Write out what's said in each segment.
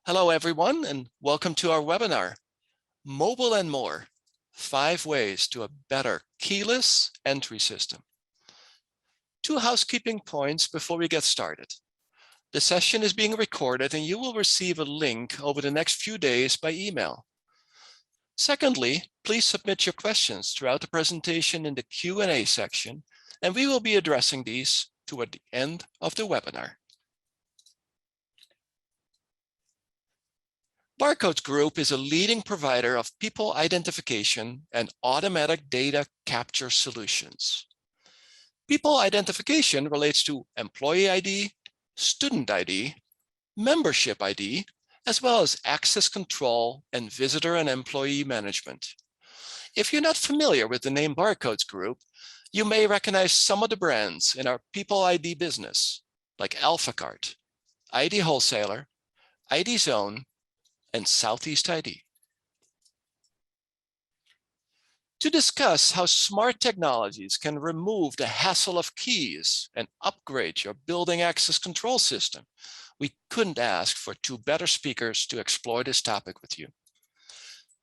Hello, everyone, and welcome to our webinar, Mobile and More, 5 Ways to a Better Keyless Entry System. 2 housekeeping points before we get started. The session is being recorded and you will receive a link over the next few days by email. Secondly, please submit your questions throughout the presentation in the Q&A section, and we will be addressing these toward the end of the webinar. Barcodes Group is a leading provider of people identification and automatic data capture solutions. People identification relates to employee ID, student ID, membership ID, as well as access control and visitor and employee management. If you're not familiar with the name Barcodes Group, you may recognize some of the brands in our People ID business, like AlphaCart, ID Wholesaler, ID Zone, and Southeast ID. To discuss how smart technologies can remove the hassle of keys and upgrade your building access control system, we couldn't ask for 2 better speakers to explore this topic with you.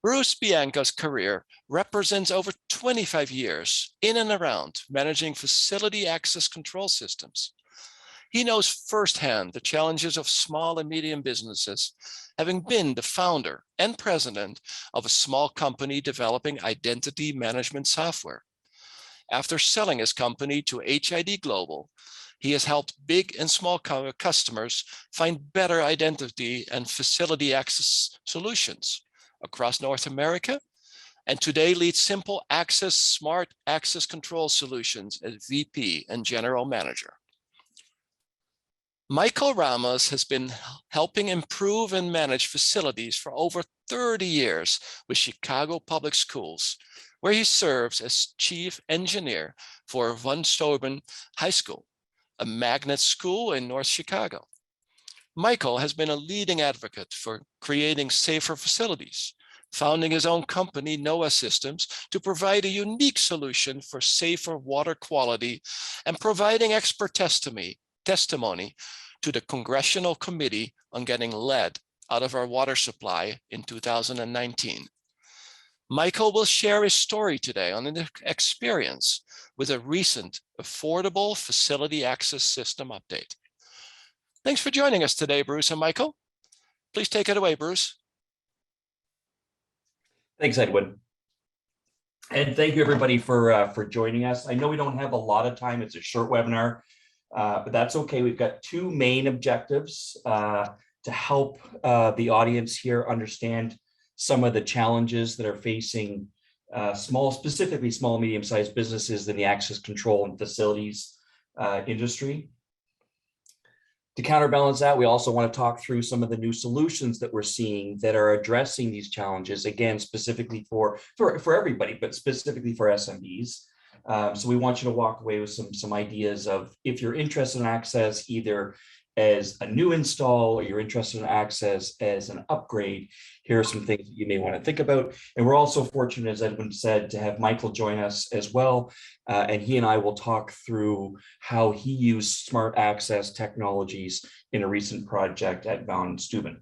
Bruce Bianco's career represents over 25 years in and around managing facility access control systems. He knows firsthand the challenges of small and medium businesses, having been the founder and president of a small company developing identity management software. After selling his company to HID Global, he has helped big and small customers find better identity and facility access solutions across North America, and today leads SimpleAccess Smart Access Control Solutions as VP and General Manager. Michael Ramos has been helping improve and manage facilities for over 30 years with Chicago Public Schools, where he serves as chief engineer for Von Steuben High School, a magnet school in North Chicago. Michael has been a leading advocate for creating safer facilities, founding his own company, NOAA Systems, to provide a unique solution for safer water quality and providing expert testimony to the Congressional Committee on Getting Lead Out of Our Water Supply in 2019. Michael will share his story today on an experience with a recent affordable facility access system update. Thanks for joining us today, Bruce and Michael. Please take it away, Bruce. Thanks, Edwin. And thank you, everybody, for joining us. I know we don't have a lot of time. It's a short webinar. But that's okay. We've got 2 main objectives to help the audience here understand some of the challenges that are facing specifically small, medium-sized businesses in the access control and facilities industry. To counterbalance that, we also want to talk through some of the new solutions that we're seeing that are addressing these challenges, again, specifically for everybody, but specifically for SMBs. So we want you to walk away with some ideas of, if you're interested in access either as a new install or you're interested in access as an upgrade, here are some things that you may want to think about. And we're also fortunate, as Edwin said, to have Michael join us as well. And he and I will talk through how he used smart access technologies in a recent project at Von Steuben.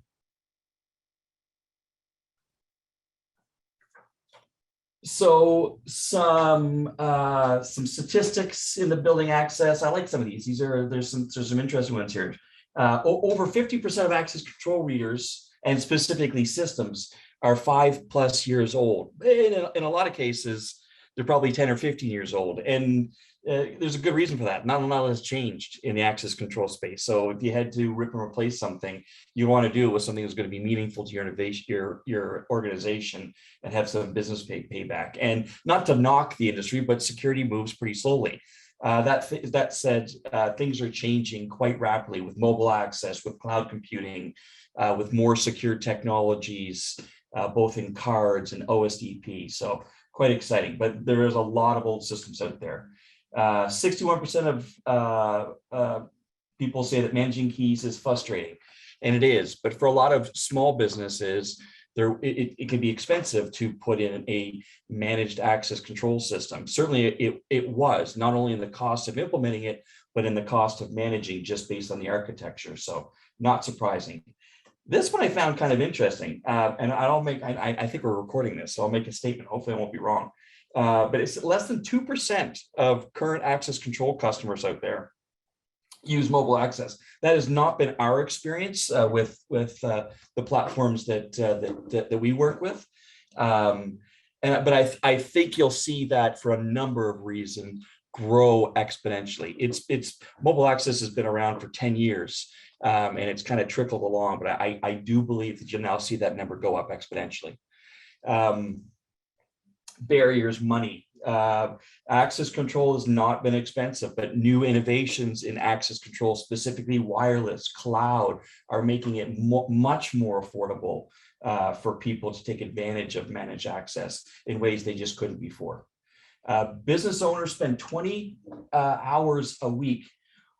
So some statistics in the building access. I like some of these. There's some interesting ones here. Over 50% of access control readers, and specifically systems, are 5+ years old. In a lot of cases, they're probably 10 or 15 years old. And there's a good reason for that. Not a lot has changed in the access control space. So if you had to rip and replace something, you want to do it with something that's going to be meaningful to your innovation, your organization, and have some business payback. And not to knock the industry, but security moves pretty slowly. That said, things are changing quite rapidly with mobile access, with cloud computing, with more secure technologies, both in cards and OSDP. So quite exciting, but there is a lot of old systems out there. 61% of people say that managing keys is frustrating, and it is. But for a lot of small businesses, it can be expensive to put in a managed access control system. Certainly, it was, not only in the cost of implementing it, but in the cost of managing just based on the architecture. So not surprising. This one I found kind of interesting, and I think we're recording this, so I'll make a statement. Hopefully I won't be wrong. But it's less than 2% of current access control customers out there use mobile access. That has not been our experience with the platforms that we work with. But I think you'll see that for a number of reasons grow exponentially. It's mobile access has been around for 10 years. And it's kind of trickled along, but I do believe that you'll now see that number go up exponentially. Barriers, money. Access control has not been expensive, but new innovations in access control, specifically wireless, cloud, are making it much more affordable for people to take advantage of managed access in ways they just couldn't before. Business owners spend 20 hours a week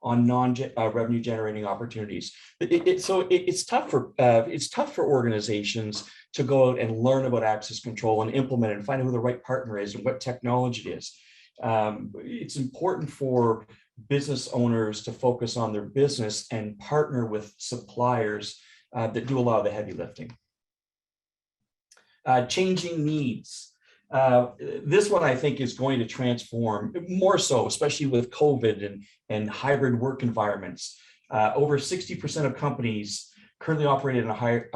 on non-revenue generating opportunities. It's tough for organizations to go out and learn about access control and implement it and find out who the right partner is and what technology it is. It's important for business owners to focus on their business and partner with suppliers that do a lot of the heavy lifting. Changing needs. This one I think is going to transform more so, especially with COVID and hybrid work environments. Over 60% of companies currently operate in a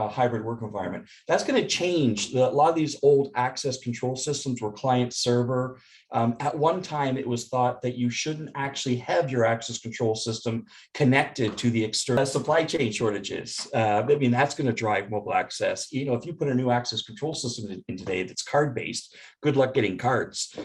hybrid work environment. That's going to change. A lot of these old access control systems were client server. At one time, it was thought that you shouldn't actually have your access control system connected to the external supply chain shortages. I mean, that's going to drive mobile access. You know, if you put a new access control system in today that's card-based, good luck getting cards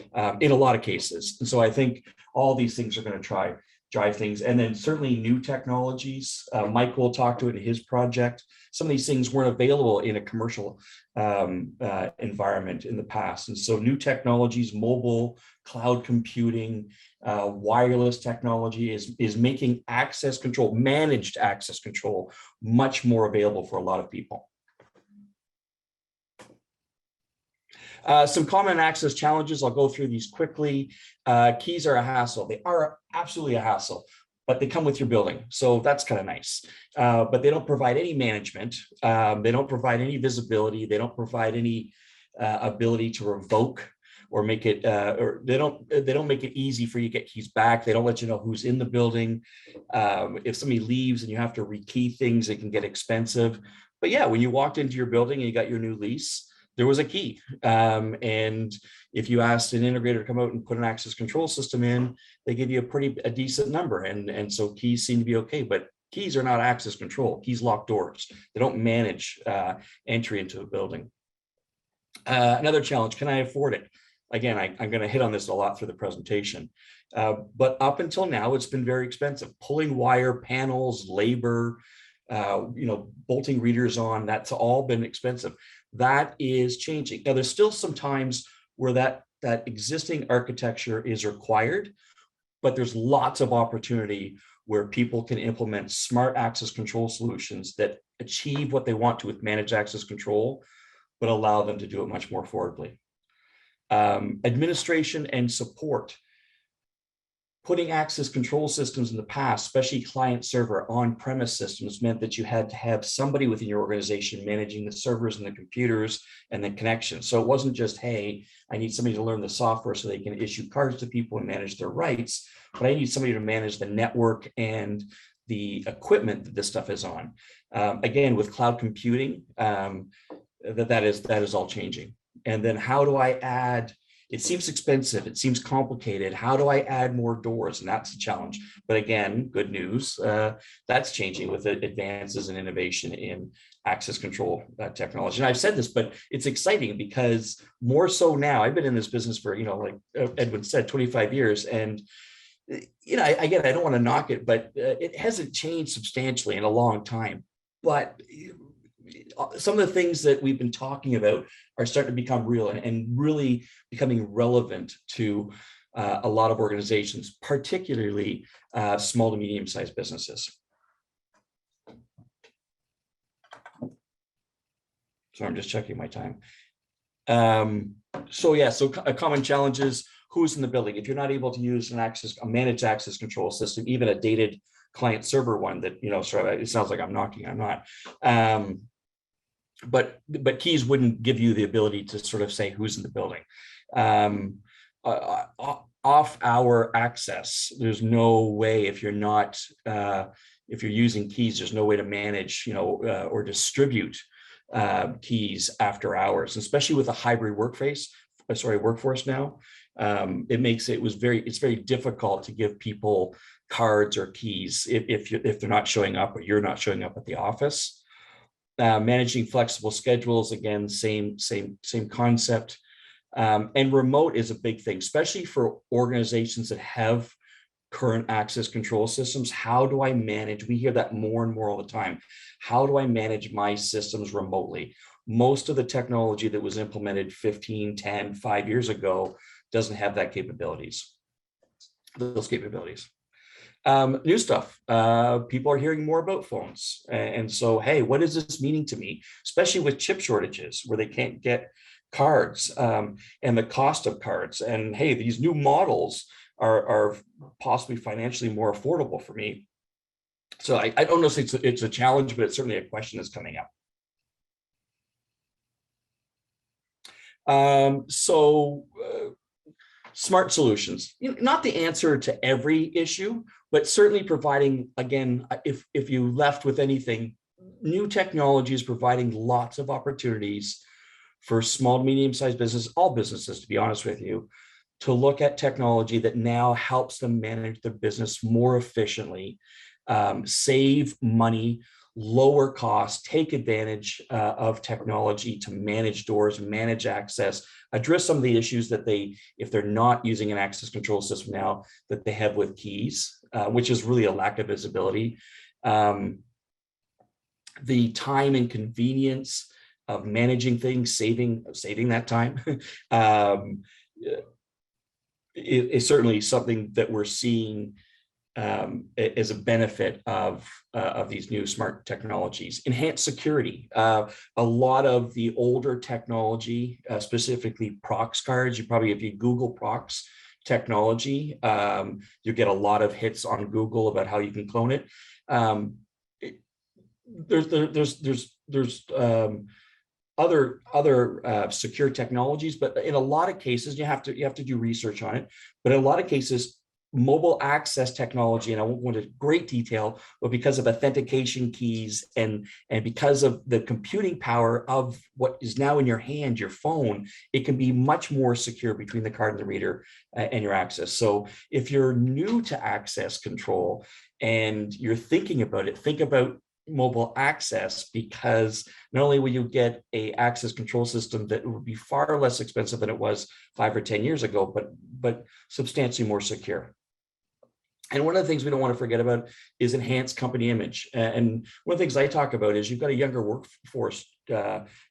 in a lot of cases. And so I think all these things are going to drive things. And then certainly new technologies. Mike will talk to it in his project. Some of these things weren't available in a commercial environment in the past. And so new technologies, mobile, cloud computing, wireless technology is making access control, managed access control, much more available for a lot of people. Some common access challenges, I'll go through these quickly. Keys are a hassle. They are absolutely a hassle, but they come with your building. So that's kind of nice. But they don't provide any management. They don't provide any visibility. They don't provide any ability to revoke or make it, or they don't make it easy for you to get keys back. They don't let you know who's in the building. If somebody leaves and you have to rekey things, it can get expensive. But yeah, when you walked into your building and you got your new lease, there was a key. And if you asked an integrator to come out and put an access control system in, they give you a decent number. And so keys seem to be okay, but keys are not access control. Keys lock doors. They don't manage entry into a building. Another challenge, can I afford it? Again, I'm going to hit on this a lot through the presentation. But up until now, it's been very expensive. Pulling wire, panels, labor, bolting readers on, that's all been expensive. That is changing. Now, there's still some times where that existing architecture is required, but there's lots of opportunity where people can implement smart access control solutions that achieve what they want to with managed access control, but allow them to do it much more affordably. Administration and support. Putting access control systems in the past, especially client server on-premise systems, meant that you had to have somebody within your organization managing the servers and the computers and the connections. So it wasn't just, hey, I need somebody to learn the software so they can issue cards to people and manage their rights, but I need somebody to manage the network and the equipment that this stuff is on. Again, with cloud computing, that is all changing. And then how do I add? It seems expensive. It seems complicated. How do I add more doors? And that's a challenge. But again, good news, that's changing with the advances in innovation in access control technology. And I've said this, but it's exciting because more so now, I've been in this business for, like Edwin said, 25 years. And, again, I don't want to knock it, but it hasn't changed substantially in a long time. But some of the things that we've been talking about are starting to become real and really becoming relevant to a lot of organizations, particularly small to medium-sized businesses. So I'm just checking my time. So common challenges, who's in the building? If you're not able to use a managed access control system, even a dated client server one that, sort of, it sounds like I'm knocking, I'm not. But keys wouldn't give you the ability to sort of say who's in the building. Off hour access, there's no way, if you're not, if you're using keys, there's no way to manage, or distribute keys after hours, especially with a hybrid workforce now. It's very difficult to give people cards or keys if they're not showing up or you're not showing up at the office. Managing flexible schedules, again, same concept. And remote is a big thing, especially for organizations that have current access control systems. How do I manage? We hear that more and more all the time. How do I manage my systems remotely? Most of the technology that was implemented 15, 10, 5 years ago doesn't have those capabilities. New stuff. People are hearing more about phones. And so, hey, what is this meaning to me? Especially with chip shortages where they can't get cards, and the cost of cards. And hey, these new models are possibly financially more affordable for me. So I don't know if it's a challenge, but it's certainly a question that's coming up. Smart solutions, not the answer to every issue, but certainly providing, again, if you left with anything, new technology is providing lots of opportunities for small, medium-sized business, all businesses, to be honest with you, to look at technology that now helps them manage their business more efficiently, save money, lower costs, take advantage of technology to manage doors, manage access, address some of the issues that if they're not using an access control system now, that they have with keys, which is really a lack of visibility. The time and convenience of managing things, saving that time, is certainly something that we're seeing as a benefit of these new smart technologies. Enhanced security. A lot of the older technology, specifically prox cards, if you Google prox technology, you get a lot of hits on Google about how you can clone it. There's other secure technologies, but in a lot of cases, you have to do research on it. But in a lot of cases, mobile access technology, and I won't go into great detail, but because of authentication keys and because of the computing power of what is now in your hand, your phone, it can be much more secure between the card and the reader and your access. So if you're new to access control and you're thinking about it, think about mobile access, because not only will you get a access control system that would be far less expensive than it was 5 or 10 years ago, but substantially more secure. And one of the things we don't want to forget about is enhanced company image. And one of the things I talk about is you've got a younger workforce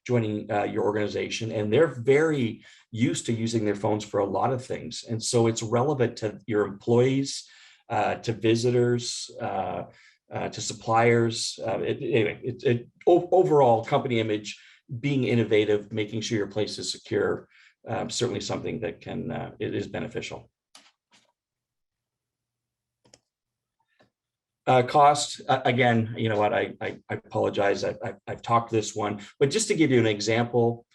joining your organization, and they're very used to using their phones for a lot of things. And so it's relevant to your employees, to visitors, to suppliers. Overall company image, being innovative, making sure your place is secure, certainly something that it is beneficial. Cost, again, you know what, I apologize, I've talked this one, but just to give you an example,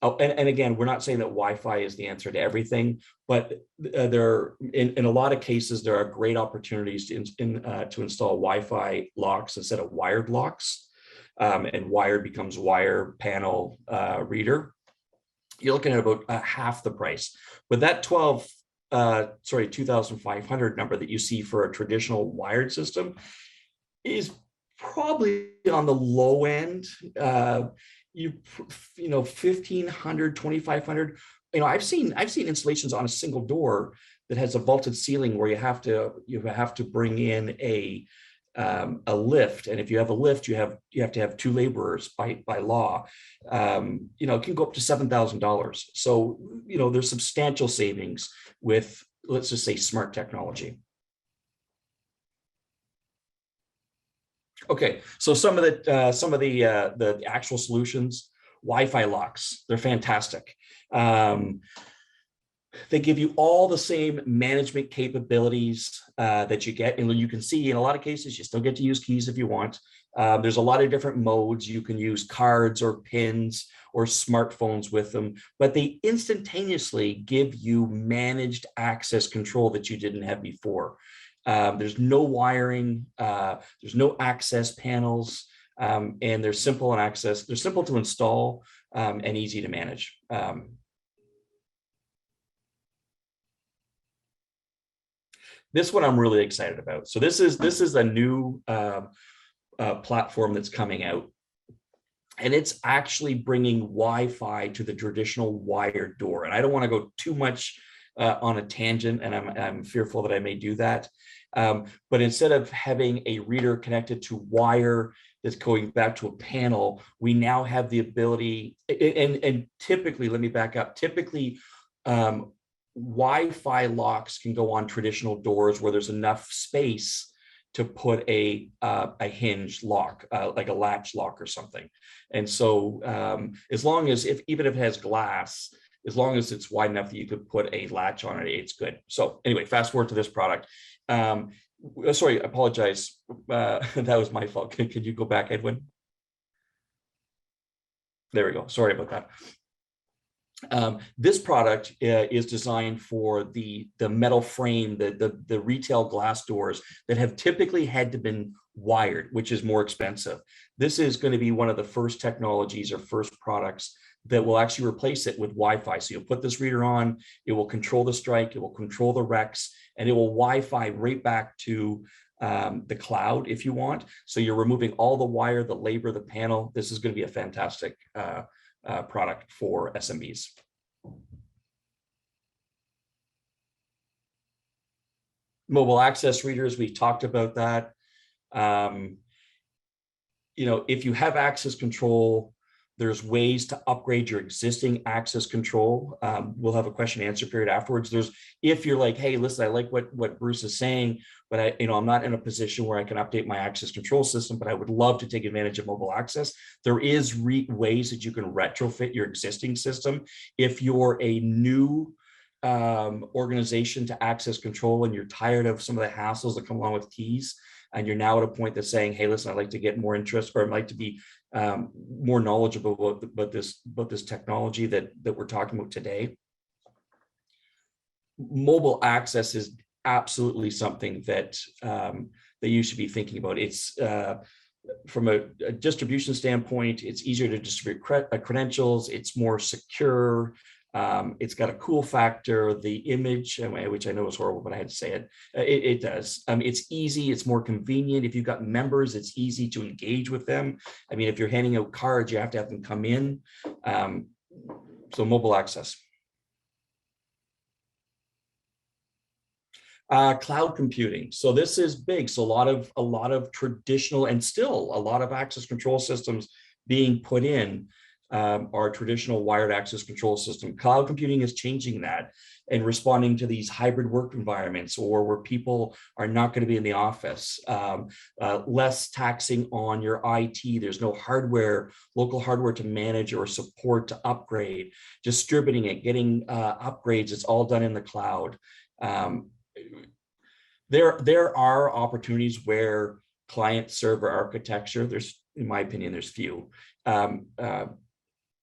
and again, we're not saying that Wi-Fi is the answer to everything, but in a lot of cases, there are great opportunities to install Wi-Fi locks instead of wired locks, and wired becomes wire panel reader. You're looking at about half the price, but that 2,500 number that you see for a traditional wired system is probably on the low end. 1,500, 2,500. I've seen installations on a single door that has a vaulted ceiling where you have to bring in a lift, and if you have a lift, you have to have 2 laborers by law. It can go up to $7,000. So there's substantial savings with, let's just say, smart technology. Okay, so some of the actual solutions. Wi-Fi locks, they're fantastic. They give you all the same management capabilities that you get. And you can see in a lot of cases, you still get to use keys if you want. There's a lot of different modes. You can use cards or pins or smartphones with them, but they instantaneously give you managed access control that you didn't have before. There's no wiring, there's no access panels, and they're simple in access. They're simple to install and easy to manage. This one I'm really excited about. So this is a new platform that's coming out, and it's actually bringing Wi-Fi to the traditional wired door. And I don't want to go too much on a tangent, and I'm fearful that I may do that. But instead of having a reader connected to wire that's going back to a panel, we now have the ability, and typically, let me back up, typically Wi-Fi locks can go on traditional doors where there's enough space to put a hinge lock, like a latch lock or something. And so as long as, even if it has glass, as long as it's wide enough that you could put a latch on it, it's good. So anyway, fast forward to this product. Sorry, I apologize. That was my fault. Could you go back, Edwin? There we go. Sorry about that. This product is designed for the metal frame, the retail glass doors that have typically had to been wired, which is more expensive. This is going to be one of the first technologies or first products that will actually replace it with Wi-Fi. So you'll put this reader on, it will control the strike, it will control the REX, and it will Wi-Fi right back to the cloud if you want. So you're removing all the wire, the labor, the panel. This is going to be a fantastic product for SMBs. Mobile access readers, we talked about that. If you have access control, there's ways to upgrade your existing access control. We'll have a question and answer period afterwards. If you're like, hey, listen, I like what Bruce is saying, but I'm not in a position where I can update my access control system, but I would love to take advantage of mobile access. There is ways that you can retrofit your existing system. If you're a new organization to access control and you're tired of some of the hassles that come along with keys, and you're now at a point that's saying, hey, listen, I'd like to get more interest, or I'd like to be more knowledgeable about this technology that we're talking about today. Mobile access is absolutely something that you should be thinking about. It's from a distribution standpoint, it's easier to distribute credentials. It's more secure. It's got a cool factor. The image, which I know is horrible, but I had to say it. It does. It's easy. It's more convenient. If you've got members, it's easy to engage with them. I mean, if you're handing out cards, you have to have them come in. So mobile access. Cloud computing. So this is big. So a lot of traditional and still a lot of access control systems being put in our traditional wired access control system. Cloud computing is changing that and responding to these hybrid work environments, or where people are not going to be in the office. Less taxing on your IT. There's no hardware, local hardware to manage or support to upgrade. Distributing it, getting upgrades, it's all done in the cloud. There are opportunities where client-server architecture, in my opinion, there's few,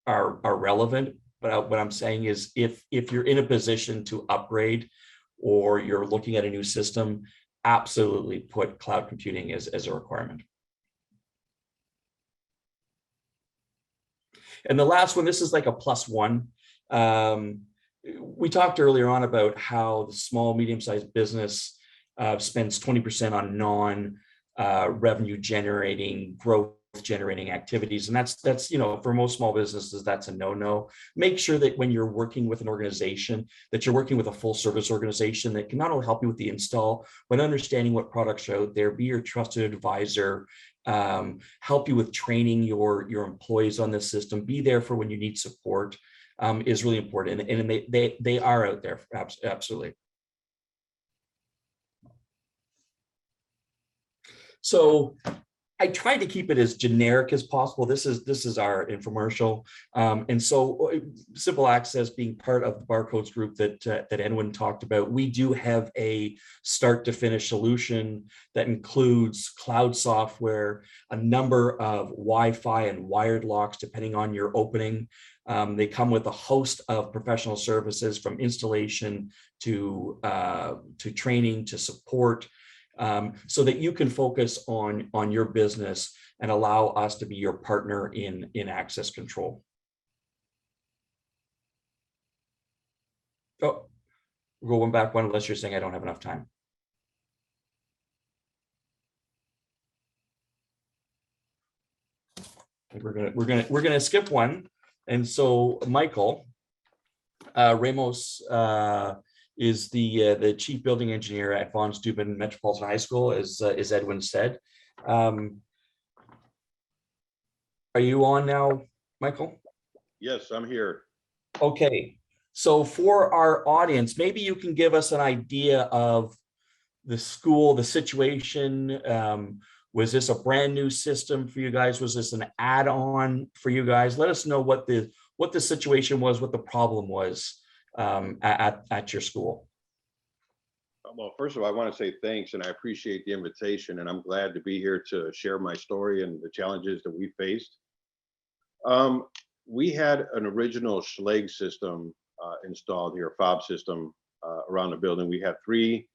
are relevant. But what I'm saying is, if you're in a position to upgrade or you're looking at a new system, absolutely put cloud computing as a requirement. And the last one, this is like a +1. We talked earlier on about how the small, medium-sized business spends 20% on non-revenue generating, growth generating activities. And that's for most small businesses, that's a no-no. Make sure that when you're working with an organization, that you're working with a full service organization that can not only help you with the install, but understanding what products are out there, be your trusted advisor, help you with training your employees on this system, be there for when you need support, is really important. And they are out there, absolutely. So I tried to keep it as generic as possible. This is our infomercial, and so SimpleAccess being part of the Barcodes group that Edwin talked about, we do have a start to finish solution that includes cloud software, a number of Wi-Fi and wired locks depending on your opening. They come with a host of professional services from installation to training to support. So that you can focus on your business and allow us to be your partner in access control. Oh, we'll go one back one unless you're saying I don't have enough time. We're gonna skip one, and so Michael Ramos is the chief building engineer at Von Steuben Metropolitan High School, as Edwin said. Are you on now, Michael? Yes, I'm here. Okay, so for our audience, maybe you can give us an idea of the school, the situation. Was this a brand new system for you guys? Was this an add-on for you guys? Let us know what the situation was, what the problem was at your school. Well, first of all, I want to say thanks, and I appreciate the invitation, and I'm glad to be here to share my story and the challenges that we faced. We had an original Schlage system installed here, fob system around the building. We had 3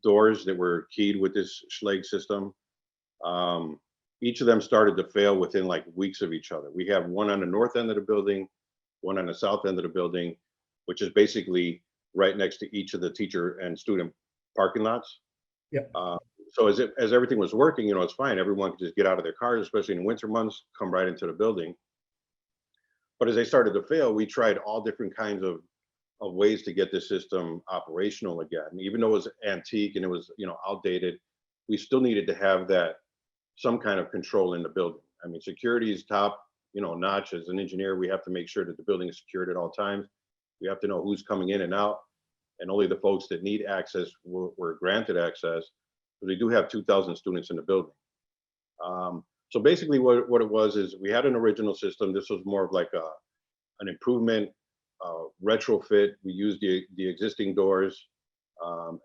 doors that were keyed with this Schlage system. Each of them started to fail within like weeks of each other. We have one on the north end of the building, one on the south end of the building, which is basically right next to each of the teacher and student parking lots. Yeah. So as everything was working, you know, it's fine. Everyone could just get out of their cars, especially in the winter months, come right into the building. But as they started to fail, we tried all different kinds of ways to get the system operational again. Even though it was antique and it was, you know, outdated, we still needed to have that some kind of control in the building. I mean, security is top, you know, notch. As an engineer, we have to make sure that the building is secured at all times. We have to know who's coming in and out, and only the folks that need access were granted access. But we do have 2,000 students in the building. So basically what it was is we had an original system. This was more of like an improvement, retrofit. We used the existing doors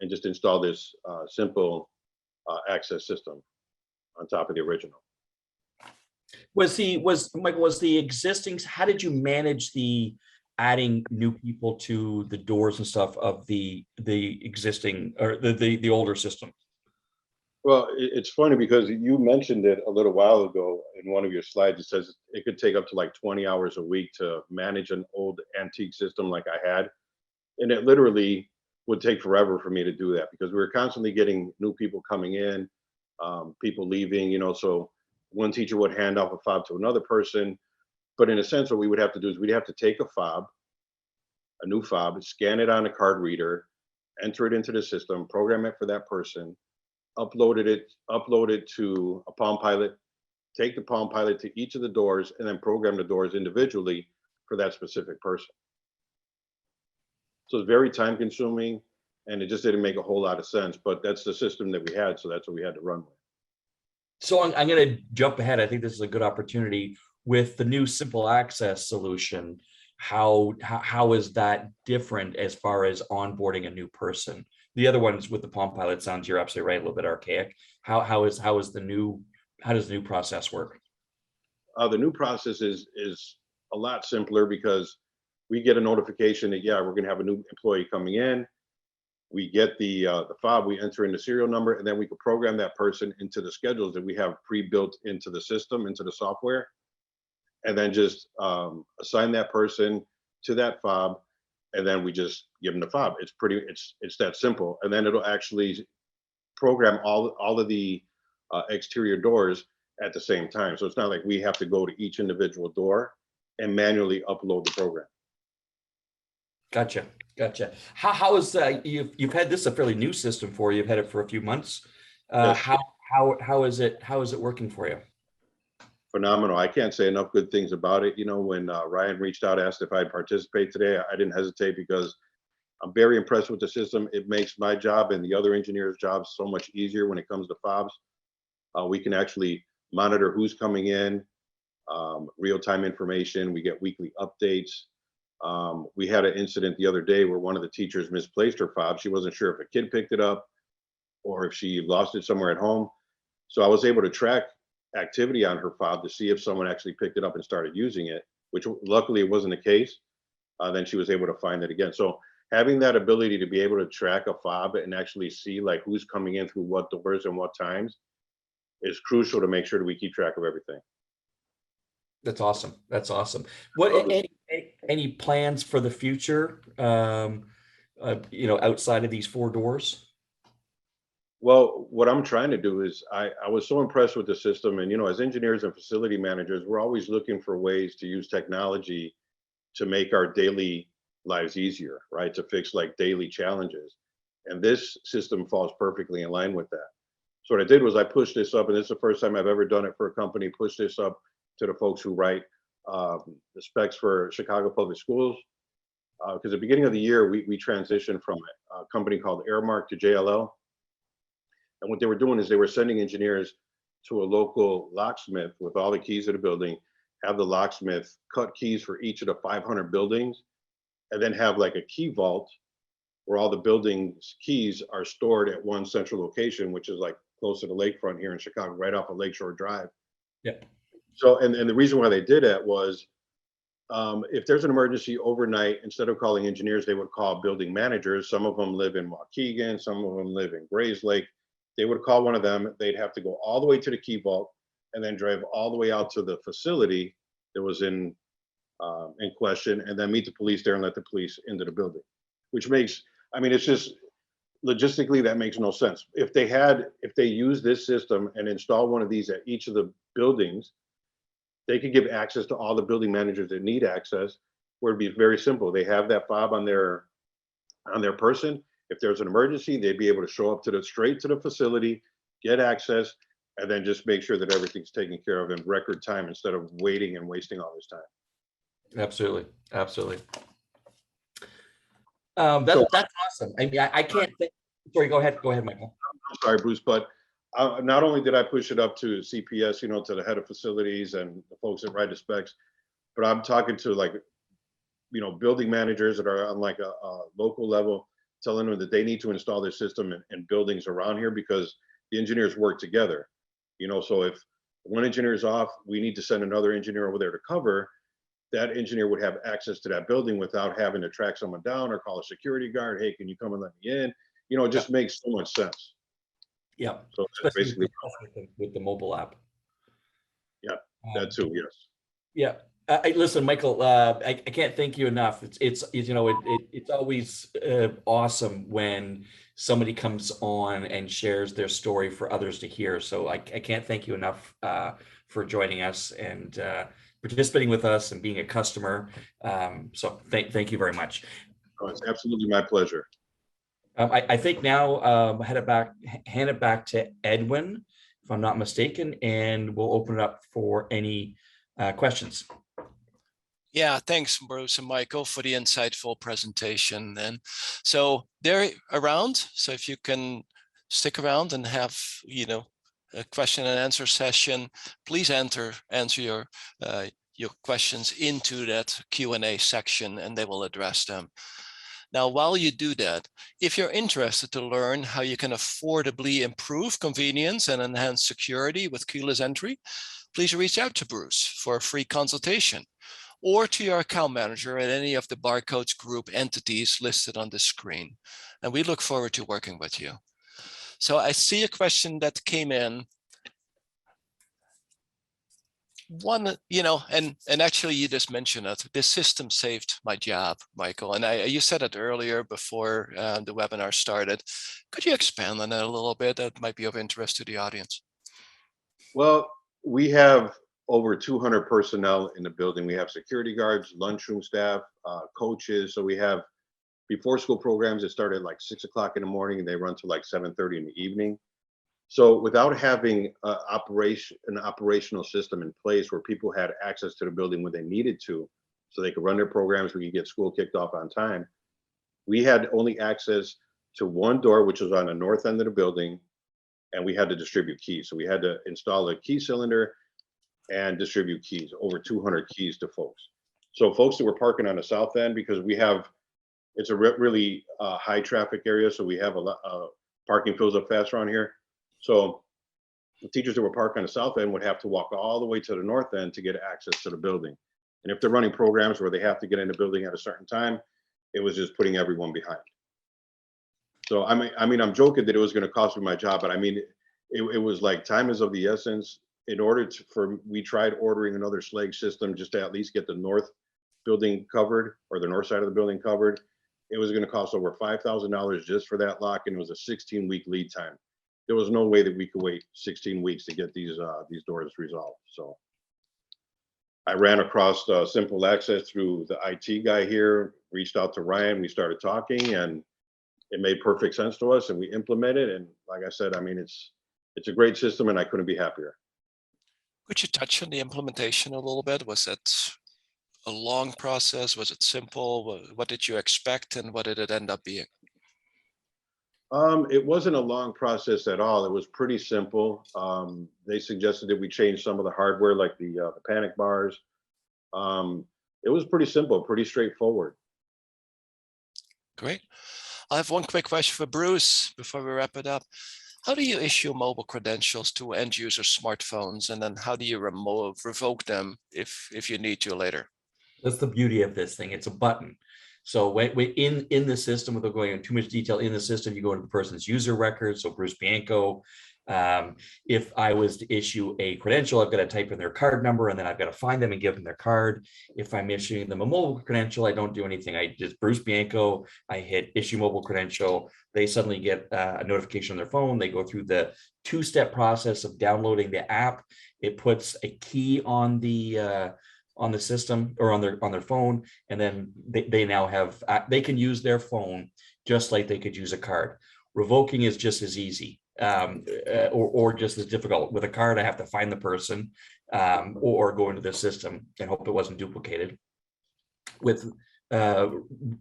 and just installed this simple access system on top of the original. Was the existing, how did you manage the adding new people to the doors and stuff of the existing or the older system? Well, it's funny because you mentioned it a little while ago in one of your slides. It says it could take up to like 20 hours a week to manage an old antique system like I had. And it literally would take forever for me to do that because we were constantly getting new people coming in, people leaving, you know, so one teacher would hand off a fob to another person. But in a sense, what we would have to do is we'd have to take a fob, a new fob, scan it on a card reader, enter it into the system, program it for that person, upload it to a Palm Pilot, take the Palm Pilot to each of the doors, and then program the doors individually for that specific person. So it's very time consuming, and it just didn't make a whole lot of sense, but that's the system that we had, so that's what we had to run with. So I'm going to jump ahead. I think this is a good opportunity with the new SimpleAccess solution. How is that different as far as onboarding a new person? The other ones with the Palm Pilot sounds, you're absolutely right, a little bit archaic. How does the new process work? The new process is a lot simpler because we get a notification that, yeah, we're going to have a new employee coming in. We get the fob, we enter in the serial number, and then we can program that person into the schedules that we have pre-built into the system, into the software, and then just assign that person to that fob, and then we just give them the fob. It's that simple, and then it'll actually program all of the exterior doors at the same time. So it's not like we have to go to each individual door and manually upload the program. Gotcha. How is you've had this a fairly new system for you? You've had it for a few months. Yes. How is it working for you? Phenomenal. I can't say enough good things about it. You know, when Ryan reached out, asked if I'd participate today, I didn't hesitate because I'm very impressed with the system. It makes my job and the other engineers' jobs so much easier when it comes to fobs. We can actually monitor who's coming in, real-time information. We get weekly updates. We had an incident the other day where one of the teachers misplaced her fob. She wasn't sure if a kid picked it up or if she lost it somewhere at home. So I was able to track activity on her fob to see if someone actually picked it up and started using it, which luckily it wasn't the case. Then she was able to find it again. So having that ability to be able to track a fob and actually see like who's coming in through what doors and what times is crucial to make sure that we keep track of everything. That's awesome. That's awesome. What any plans for the future? Outside of these 4 doors. Well, what I'm trying to do is I was so impressed with the system, and as engineers and facility managers, we're always looking for ways to use technology to make our daily lives easier, right? To fix like daily challenges. And this system falls perfectly in line with that. So what I did was I pushed this up, and this is the first time I've ever done it for a company, push this up to the folks who write the specs for Chicago Public Schools. Because at the beginning of the year, we transitioned from a company called Airmark to JLL. And what they were doing is they were sending engineers to a local locksmith with all the keys of the building, have the locksmith cut keys for each of the 500 buildings, and then have like a key vault where all the buildings' keys are stored at one central location, which is like close to the lakefront here in Chicago, right off of Lakeshore Drive. Yep. So, and the reason why they did that was if there's an emergency overnight, instead of calling engineers, they would call building managers. Some of them live in Waukegan, some of them live in Grays Lake. They would call one of them. They'd have to go all the way to the key vault and then drive all the way out to the facility that was in question, and then meet the police there and let the police into the building. Which makes, it's just logistically that makes no sense. If they use this system and install one of these at each of the buildings, they could give access to all the building managers that need access, where it'd be very simple. They have that fob on their person. If there's an emergency, they'd be able to show up straight to the facility, get access, and then just make sure that everything's taken care of in record time instead of waiting and wasting all this time. Absolutely. Absolutely. So- That's awesome. I can't think. Sorry, go ahead, Michael. I'm sorry, Bruce, but not only did I push it up to CPS, to the head of facilities and the folks that write the specs, but I'm talking to building managers that are on like a local level, telling them that they need to install their system in buildings around here because the engineers work together. So if one engineer is off, we need to send another engineer over there to cover. That engineer would have access to that building without having to track someone down or call a security guard. Hey, can you come and let me in? It just makes so much sense. Yeah. So that's Especially basically, with the mobile app. yeah, that too, yes. Yeah. Listen, Michael, I can't thank you enough. It's always awesome when somebody comes on and shares their story for others to hear. So I can't thank you enough for joining us and participating with us and being a customer. So thank you very much. Oh, it's absolutely my pleasure. I think now hand it back to Edwin, if I'm not mistaken, and we'll open it up for any questions. Yeah, thanks, Bruce and Michael, for the insightful presentation. And so they're around. So if you can stick around and have, a question and answer session, please answer your questions into that Q&A section, and they will address them. Now, while you do that, if you're interested to learn how you can affordably improve convenience and enhance security with keyless entry, please reach out to Bruce for a free consultation, or to your account manager at any of the Barcodes Group entities listed on the screen. And we look forward to working with you. So I see a question that came in. One, and actually you just mentioned it, this system saved my job, Michael. And you said it earlier before the webinar started. Could you expand on that a little bit? That might be of interest to the audience. Well, we have over 200 personnel in the building. We have security guards, lunchroom staff, coaches. So we have before school programs that start at like 6 o'clock in the morning and they run to like 7:30 in the evening. So without having an operational system in place where people had access to the building when they needed to, so they could run their programs, we could get school kicked off on time, we had only access to one door, which was on the north end of the building, and we had to distribute keys. So we had to install a key cylinder and distribute keys, over 200 keys to folks. So folks that were parking on the south end, because it's a really high traffic area, so we have a lot parking fills up fast around here. So the teachers that were parked on the south end would have to walk all the way to the north end to get access to the building. And if they're running programs where they have to get in the building at a certain time, it was just putting everyone behind. So I mean, I'm joking that it was going to cost me my job, but I mean, it was like time is of the essence. In order we tried ordering another Schlage system just to at least get the north building covered, or the north side of the building covered. It was going to cost over $5,000 just for that lock, and it was a 16-week lead time. There was no way that we could wait 16 weeks to get these doors resolved. So I ran across SimpleAccess through the IT guy here, reached out to Ryan, we started talking, and it made perfect sense to us, and we implemented. And like I said, I mean, it's a great system, and I couldn't be happier. Could you touch on the implementation a little bit? Was it a long process? Was it simple? What did you expect, and what did it end up being? It wasn't a long process at all. It was pretty simple. They suggested that we change some of the hardware, like the panic bars. It was pretty simple, pretty straightforward. Great. I have one quick question for Bruce before we wrap it up. How do you issue mobile credentials to end user smartphones, and then how do you revoke them if you need to later? That's the beauty of this thing. It's a button. So when in the system, without going into too much detail, in the system, you go into the person's user record. So Bruce Bianco, if I was to issue a credential, I've got to type in their card number, and then I've got to find them and give them their card. If I'm issuing them a mobile credential, I don't do anything. I just Bruce Bianco, I hit issue mobile credential. They suddenly get a notification on their phone. They go through the two-step process of downloading the app. It puts a key on the system, or on their phone, and then they now have they can use their phone just like they could use a card. Revoking is just as easy, or just as difficult. With a card, I have to find the person, or go into the system and hope it wasn't duplicated. With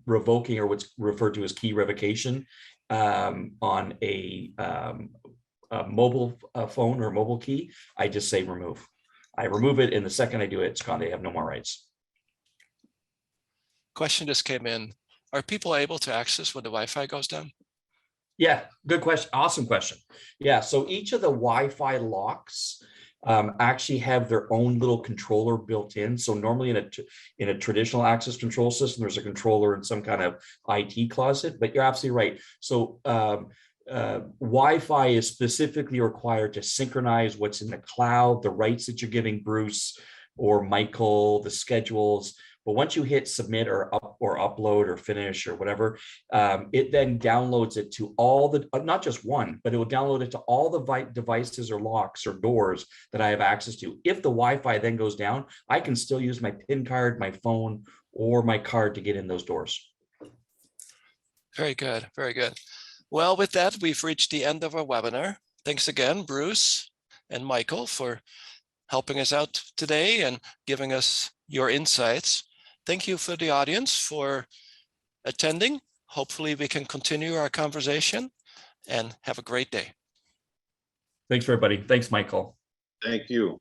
revoking, or what's referred to as key revocation, on a mobile phone or mobile key, I just say remove. I remove it, and the second I do it, it's gone. They have no more rights. Question just came in. Are people able to access when the Wi-Fi goes down? Yeah, good question. Awesome question. Yeah, so each of the Wi-Fi locks actually have their own little controller built in. So normally in a traditional access control system, there's a controller in some kind of IT closet, but you're absolutely right. So Wi-Fi is specifically required to synchronize what's in the cloud, the rights that you're giving Bruce or Michael, the schedules. But once you hit submit or upload or finish or whatever, it then downloads it to all the, not just one, but it will download it to all the devices or locks or doors that I have access to. If the Wi-Fi then goes down, I can still use my PIN card, my phone, or my card to get in those doors. Very good, very good. Well, with that, we've reached the end of our webinar. Thanks again, Bruce and Michael, for helping us out today and giving us your insights. Thank you for the audience for attending. Hopefully we can continue our conversation, and have a great day. Thanks, everybody. Thanks, Michael. Thank you.